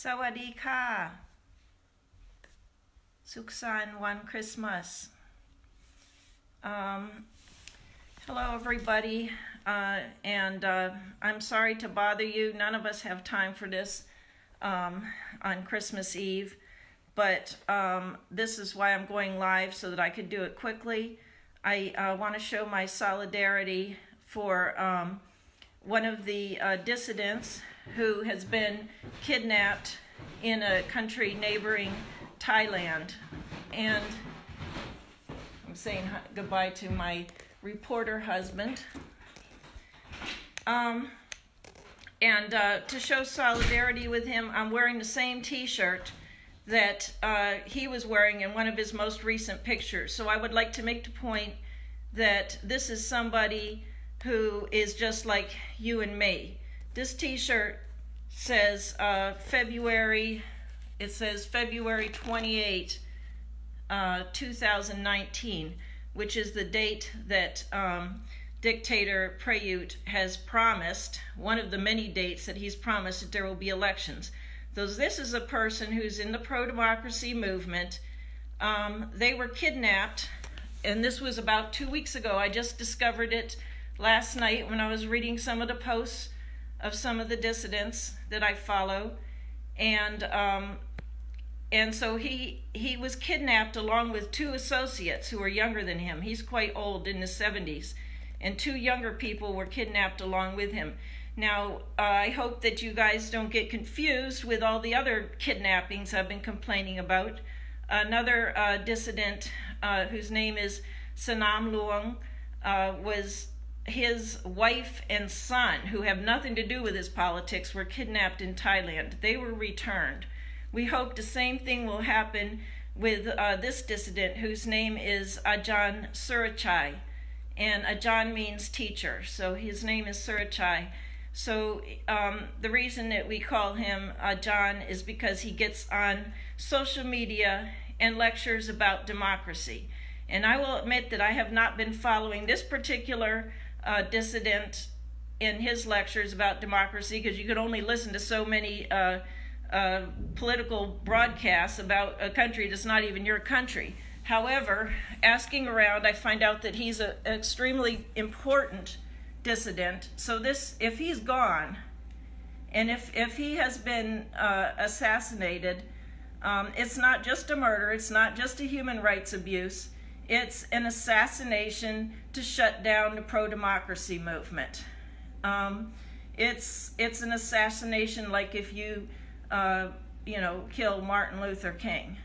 สวัสดีค่ะสุขสันต์วันคริสต์มาส Hello everybody, and I'm sorry to bother you. None of us have time for this on Christmas Eve, but this is why I'm going live so that I could do it quickly. I want to show my solidarity for one of the dissidents who has been kidnapped in a country neighboring Thailand. And I'm saying goodbye to my reporter husband. And to show solidarity with him, I'm wearing the same t-shirt that he was wearing in one of his most recent pictures. So I would like to make the point that this is somebody who is just like you and me. This t-shirt says February 28, 2019, which is the date that Dictator Prayut has promised, one of the many dates that he's promised that there will be elections. So this is a person who's in the pro-democracy movement. They were kidnapped, and this was about 2 weeks ago. I just discovered it last night when I was reading some of the posts of some of the dissidents that I follow, and so he was kidnapped along with two associates who are younger than him. He's quite old, in his 70s, and two younger people were kidnapped along with him. Now, I hope that you guys don't get confused with all the other kidnappings I've been complaining about. Another dissident whose name is Sanam Luang was his wife and son, who have nothing to do with his politics, were kidnapped in Thailand. They were returned. We hope the same thing will happen with this dissident, whose name is Ajahn Surachai. And Ajahn means teacher, so his name is Surachai. So the reason that we call him Ajahn is because he gets on social media and lectures about democracy. And I will admit that I have not been following this particular dissident in his lectures about democracy, because you could only listen to so many political broadcasts about a country that's not even your country. However, asking around, I find out that he's an extremely important dissident. So this, if he's gone, and if he has been assassinated, it's not just a murder, it's not just a human rights abuse, it's an assassination to shut down the pro-democracy movement. It's an assassination like if you kill Martin Luther King.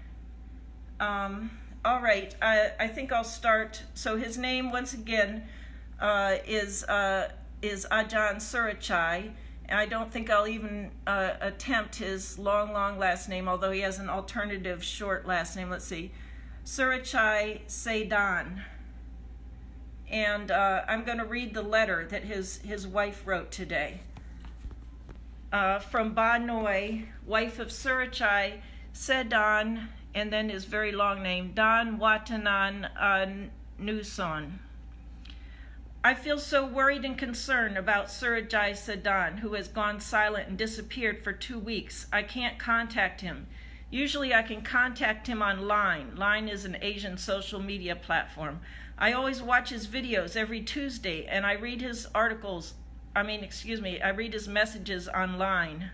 All right, I think I'll start. So his name, once again, is Ajahn Surachai. And I don't think I'll even attempt his long last name, although he has an alternative short last name. Let's see. Surachai Sedan. And I'm going to read the letter that his wife wrote today. From Ba Noi, wife of Surachai Sedan, and then his very long name, Dan Watanan Nuson. I feel so worried and concerned about Surachai Sedan, who has gone silent and disappeared for 2 weeks. I can't contact him. Usually I can contact him on Line. Line is an Asian social media platform. I always watch his videos every Tuesday, and I read his articles, I read his messages online.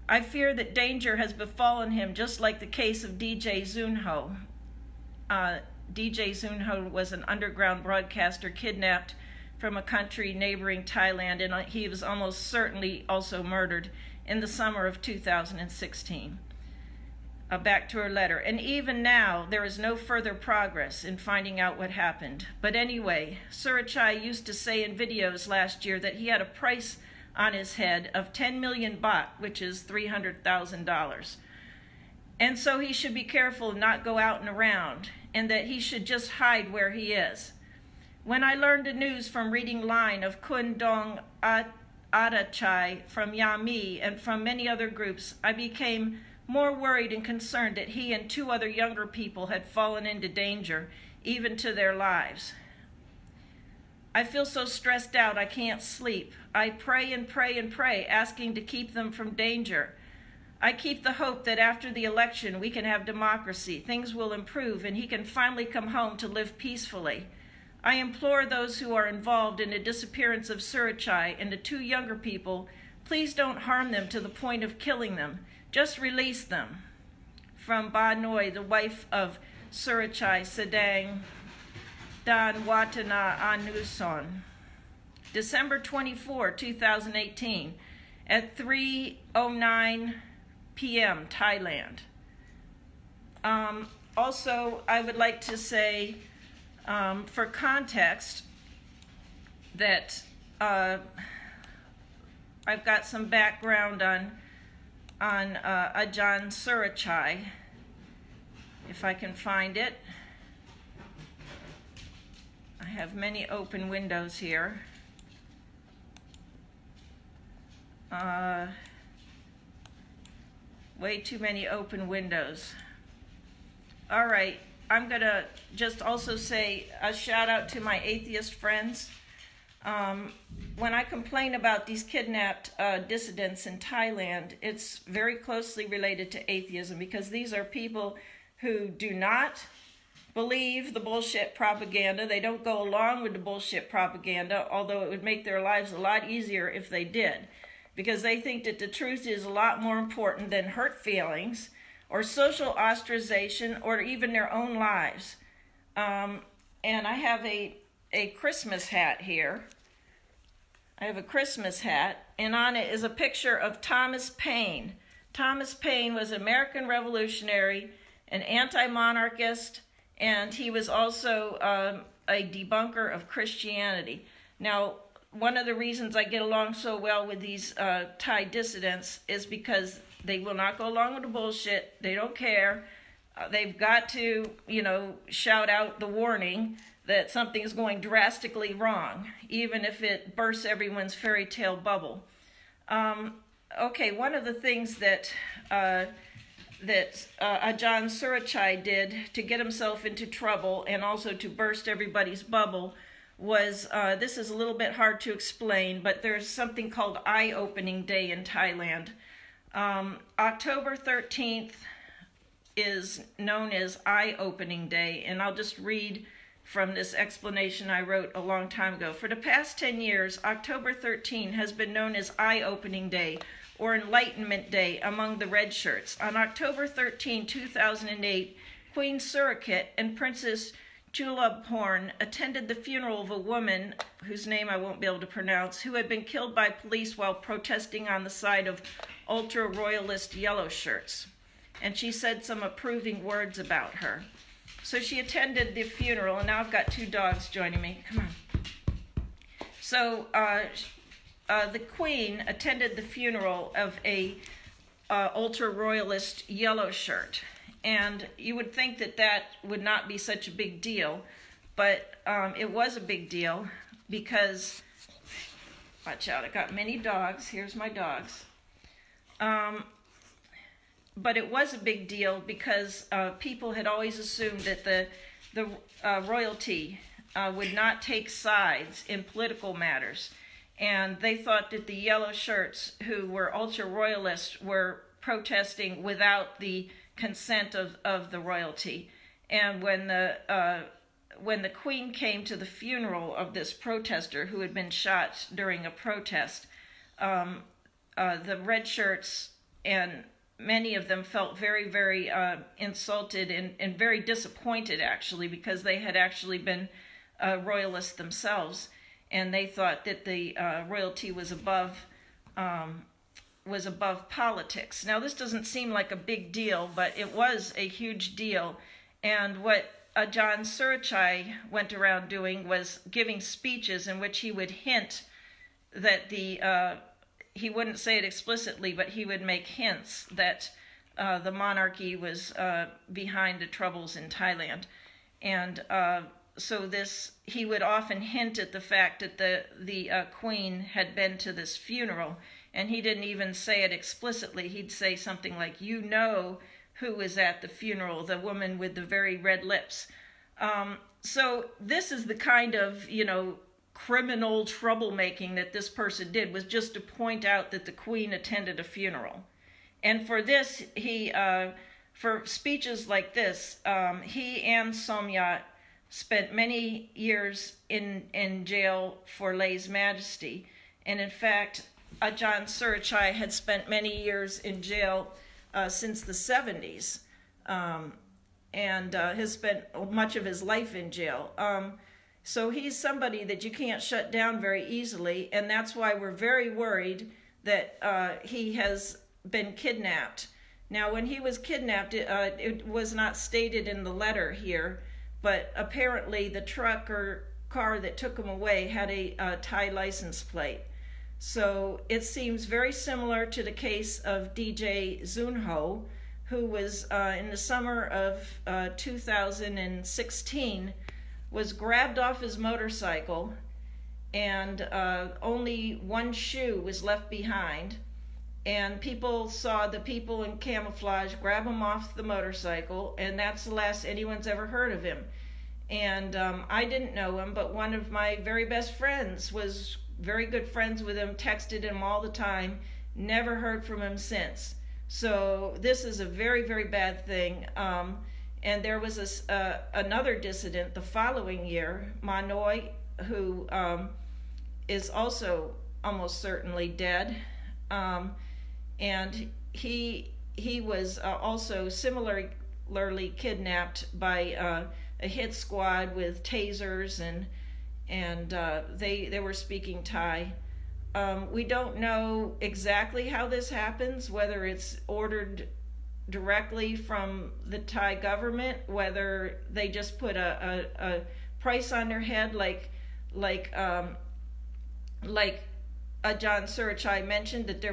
I fear that danger has befallen him, just like the case of DJ Zunho. DJ Zunho was an underground broadcaster kidnapped from a country neighboring Thailand, and he was almost certainly also murdered in the summer of 2016. Back to her letter. And even now, there is no further progress in finding out what happened. But anyway, Surachai used to say in videos last year that he had a price on his head of 10 million baht, which is $300,000. And so he should be careful and not go out and around, and that he should just hide where he is. When I learned the news from reading Line of Kun Dong Adachai from Yami and from many other groups, I became more worried and concerned that he and two other younger people had fallen into danger, even to their lives. I feel so stressed out I can't sleep. I pray and pray and pray, asking to keep them from danger. I keep the hope that after the election we can have democracy, things will improve, and he can finally come home to live peacefully. I implore those who are involved in the disappearance of Surachai and the 2 younger people, please don't harm them to the point of killing them. Just release them. From Ba Noi, the wife of Surachai Sedang Dan Watana Anuson. December 24, 2018, at 3:09 p.m. Thailand. Also, I would like to say, for context, that I've got some background on Ajahn Surachai, if I can find it. I have many open windows here. Way too many open windows. All right, I'm going to just also say a shout out to my atheist friends. When I complain about these kidnapped dissidents in Thailand, it's very closely related to atheism, because these are people who do not believe the bullshit propaganda. They don't go along with the bullshit propaganda, although it would make their lives a lot easier if they did, because they think that the truth is a lot more important than hurt feelings or social ostracization or even their own lives. And I have a Christmas hat here. I have a Christmas hat, and on it is a picture of Thomas Paine. Thomas Paine was an American revolutionary, an anti-monarchist, and he was also a debunker of Christianity. Now, one of the reasons I get along so well with these Thai dissidents is because they will not go along with the bullshit. They don't care. They've got to, shout out the warning that something is going drastically wrong, even if it bursts everyone's fairy tale bubble. Okay, one of the things that Ajahn Surachai did to get himself into trouble and also to burst everybody's bubble was, this is a little bit hard to explain, but there's something called Eye-Opening Day in Thailand. October 13th is known as Eye-Opening Day, and I'll just read from this explanation I wrote a long time ago. For the past 10 years, October 13 has been known as Eye-Opening Day or Enlightenment Day among the Red Shirts. On October 13, 2008, Queen Surakit and Princess Chulabhorn attended the funeral of a woman whose name I won't be able to pronounce, who had been killed by police while protesting on the side of ultra-royalist yellow shirts. And she said some approving words about her. So she attended the funeral, and now I've got 2 dogs joining me. Come on. So the Queen attended the funeral of a ultra-royalist yellow shirt. And you would think that that would not be such a big deal, but it was a big deal because, watch out, I got many dogs. Here's my dogs. But it was a big deal because people had always assumed that the royalty would not take sides in political matters. And they thought that the yellow shirts, who were ultra-royalists, were protesting without the consent of the royalty. And when the Queen came to the funeral of this protester who had been shot during a protest, the red shirts, and many of them felt very, very insulted and very disappointed, actually, because they had actually been royalists themselves, and they thought that the royalty was above politics. Now, this doesn't seem like a big deal, but it was a huge deal. And what Ajahn Surachai went around doing was giving speeches in which he would hint that he wouldn't say it explicitly, but he would make hints that the monarchy was behind the troubles in Thailand. And so he would often hint at the fact that the Queen had been to this funeral. And he didn't even say it explicitly. He'd say something like, "You know who was at the funeral, the woman with the very red lips." So this is the kind of, criminal troublemaking that this person did, was just to point out that the Queen attended a funeral. And for this, for speeches like this, he and Somyat spent many years in jail for lèse majesty. And in fact, Ajahn Surachai had spent many years in jail since the 70s, and has spent much of his life in jail. So he's somebody that you can't shut down very easily, and that's why we're very worried that he has been kidnapped. Now, when he was kidnapped, it was not stated in the letter here, but apparently the truck or car that took him away had a Thai license plate. So it seems very similar to the case of DJ Zunho, who was in the summer of 2016, was grabbed off his motorcycle, and only one shoe was left behind. And people saw the people in camouflage grab him off the motorcycle, and that's the last anyone's ever heard of him. And I didn't know him, but one of my very best friends was very good friends with him, texted him all the time, never heard from him since. So this is a very, very bad thing. And there was another dissident the following year, Manoy, who is also almost certainly dead. And he was also similarly kidnapped by a hit squad with tasers, and they were speaking Thai. We don't know exactly how this happens, whether it's ordered directly from the Thai government, whether they just put a price on their head, like Ajahn Surachai mentioned that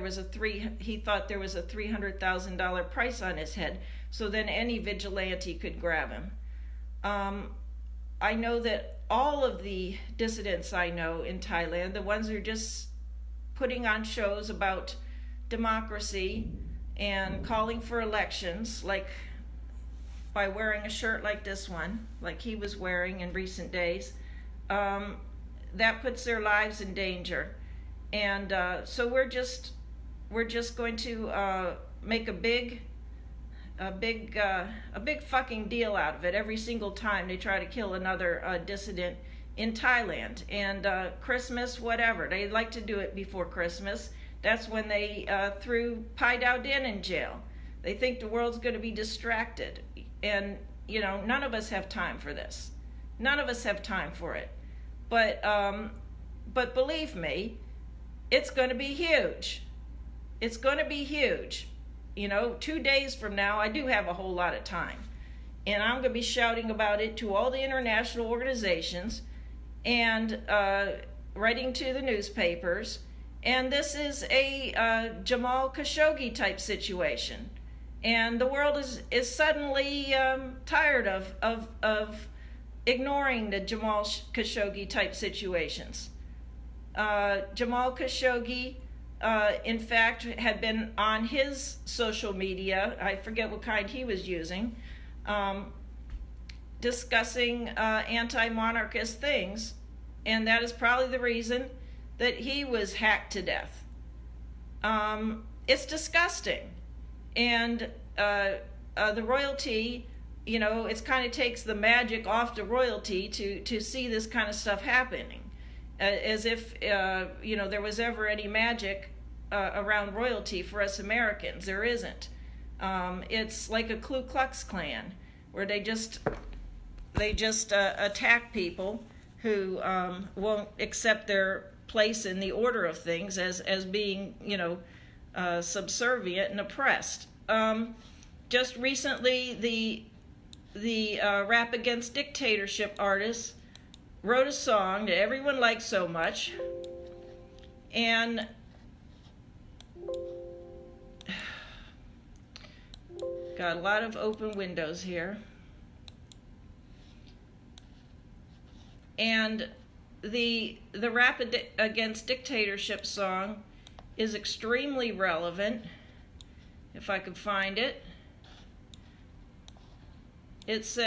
he thought there was a $300,000 price on his head, so then any vigilante could grab him. I know that all of the dissidents I know in Thailand, the ones who are just putting on shows about democracy and calling for elections, like by wearing a shirt like this one, like he was wearing in recent days, that puts their lives in danger. And so we're just going to make a big fucking deal out of it every single time they try to kill another dissident in Thailand. And Christmas, whatever, they like to do it before Christmas. That's when they threw Pai Dao Din in jail. They think the world's going to be distracted, and you know, none of us have time for this. None of us have time for it. But believe me, it's going to be huge. It's going to be huge. You know, 2 days from now, I do have a whole lot of time. And I'm going to be shouting about it to all the international organizations and writing to the newspapers. And this is a Jamal Khashoggi type situation. And the world is suddenly tired of ignoring the Jamal Khashoggi type situations. Jamal Khashoggi, in fact, had been on his social media, I forget what kind he was using, discussing anti-monarchist things, and that is probably the reason that he was hacked to death. It's disgusting. And the royalty, you know, it kind of takes the magic off the royalty to see this kind of stuff happening. As if, you know, there was ever any magic around royalty for us Americans. There isn't. It's like a Ku Klux Klan, where they just attack people who won't accept their place in the order of things as being, you know, subservient and oppressed. Just recently, the Rap Against Dictatorship artist wrote a song that everyone likes so much, and got a lot of open windows here. And the Rap Against Dictatorship song is extremely relevant, if I could find it. It's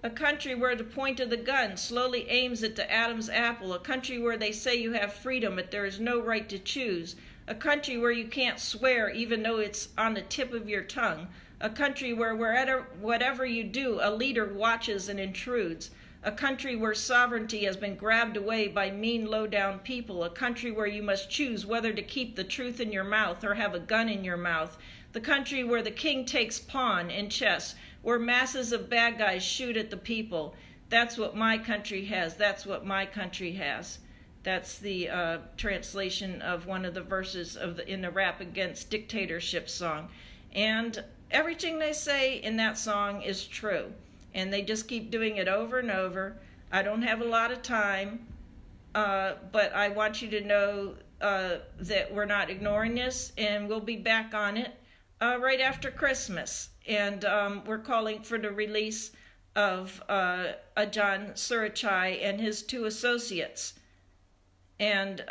a country where the point of the gun slowly aims at the Adam's apple, a country where they say you have freedom but there is no right to choose, a country where you can't swear even though it's on the tip of your tongue, a country where whatever you do, a leader watches and intrudes, a country where sovereignty has been grabbed away by mean, low-down people, a country where you must choose whether to keep the truth in your mouth or have a gun in your mouth, the country where the king takes pawn in chess, where masses of bad guys shoot at the people. That's what my country has. That's what my country has. That's the translation of one of the verses in the Rap Against Dictatorship song. And everything they say in that song is true. And they just keep doing it over and over. I don't have a lot of time, but I want you to know that we're not ignoring this, and we'll be back on it right after Christmas. And we're calling for the release of Ajahn Surachai and his 2 associates. And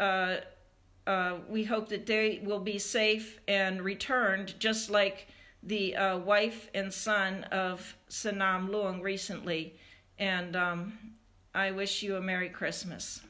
we hope that they will be safe and returned, just like the wife and son of Sanam Luang recently. And I wish you a Merry Christmas.